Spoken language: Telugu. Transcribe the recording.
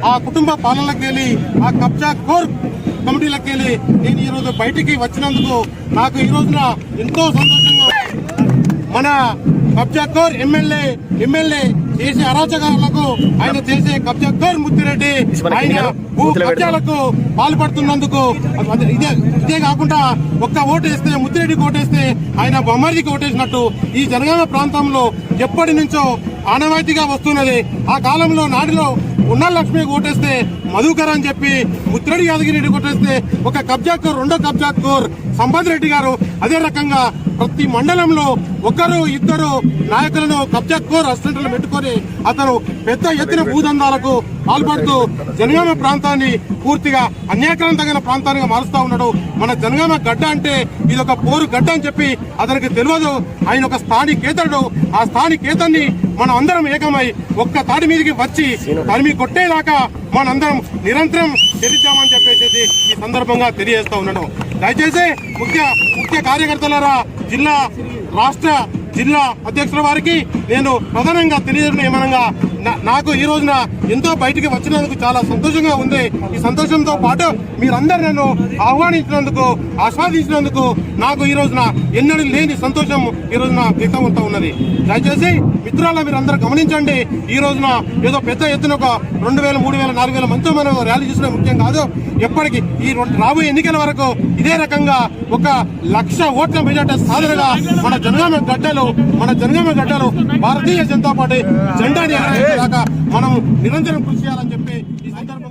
ఆ కుటుంబ పాలనలకు వెళ్ళి ఆ కబ్జా కోర్ కమిటీలకు వెళ్ళి నేను ఈ రోజు బయటికి వచ్చినందుకు నాకు ఈ రోజున ఎంతో సంతోషంగా మన కబ్జా కోర్ ఎమ్మెల్యే చేసే అరాచకాలకు ఆయన చేసే కబ్జా కోర్ ముత్తిరెడ్డి ఆయన భూ కబ్జాలకు పాల్పడుతున్నందుకు ఇదే కాకుండా ఒక్క ఓటు వేస్తే ముత్తిరెడ్డికి ఓటేస్తే ఆయన బొమ్మడికి ఓటేసినట్టు ఈ జనగామ ప్రాంతంలో ఎప్పటి నుంచో ఆనవాయితీగా వస్తున్నది. ఆ కాలంలో నాటిలో ఉన్నల లక్ష్మికి ఓటేస్తే మధుకర్ అని చెప్పి ముత్తిరెడ్డి యాదగిరెడ్డి ఓటేస్తే ఒక కబ్జా కోర్ రెండో కబ్జా కోర్ సంపత్ రెడ్డి గారు అదే రకంగా ప్రతి మండలంలో ఒకరు ఇద్దరు నాయకులను కబ్జా కోర్ అసిస్టెంట్లు పెట్టుకొని అతను పెద్ద ఎత్తున భూదందాలకు పాల్పడుతూ జనగామ ప్రాంతాన్ని పూర్తిగా అన్యాక్రాంతమైన ప్రాంతానికి మారుస్తా ఉన్నాడు. మన జనగామ గడ్డ అంటే ఇది ఒక పోరు గడ్డ అని చెప్పి అతనికి తెలియదు. ఆయన ఒక స్థానికేతరుడు. ఆ స్థానికేతన్ని మనం అందరం ఏకమై ఒక్క తాడి మీదకి వచ్చి తరిమి కొట్టేదాకా మనందరం నిరంతరం చరిద్దామని చెప్పేసి ఈ సందర్భంగా తెలియజేస్తా ఉన్నాడు. దయచేసి ముఖ్య కార్యకర్తలారా, రాష్ట్ర జిల్లా అధ్యక్షుల వారికి నేను ప్రధానంగా తెలియజేయడం ఏమనగా నాకు ఈ రోజున ఎంతో బయటికి వచ్చినందుకు చాలా సంతోషంగా ఉంది. ఈ సంతోషంతో పాటు మీరందరూ నన్ను ఆహ్వానించినందుకు ఆస్వాదించినందుకు నాకు ఈ రోజున ఎన్నడూ లేని సంతోషం ఈ రోజున వ్యక్తం అవుతా ఉన్నది. దయచేసి మిత్రుల మీరందరూ గమనించండి. ఈ రోజున ఏదో పెద్ద ఎత్తున ఒక 2000, 3000, 4000 మందితో మనం ర్యాలీ చేసిన ముఖ్యం కాదు. ఎప్పటికీ ఈ రాబోయే ఎన్నికల వరకు ఇదే రకంగా 1,00,000 ఓట్ల మెజార్టీ సాధనగా మన జనగామ గడ్డలు భారతీయ జనతా పార్టీ జెండాని దాకా మనం నిరంతరం కృషి చేయాలని చెప్పి ఈ సందర్భంగా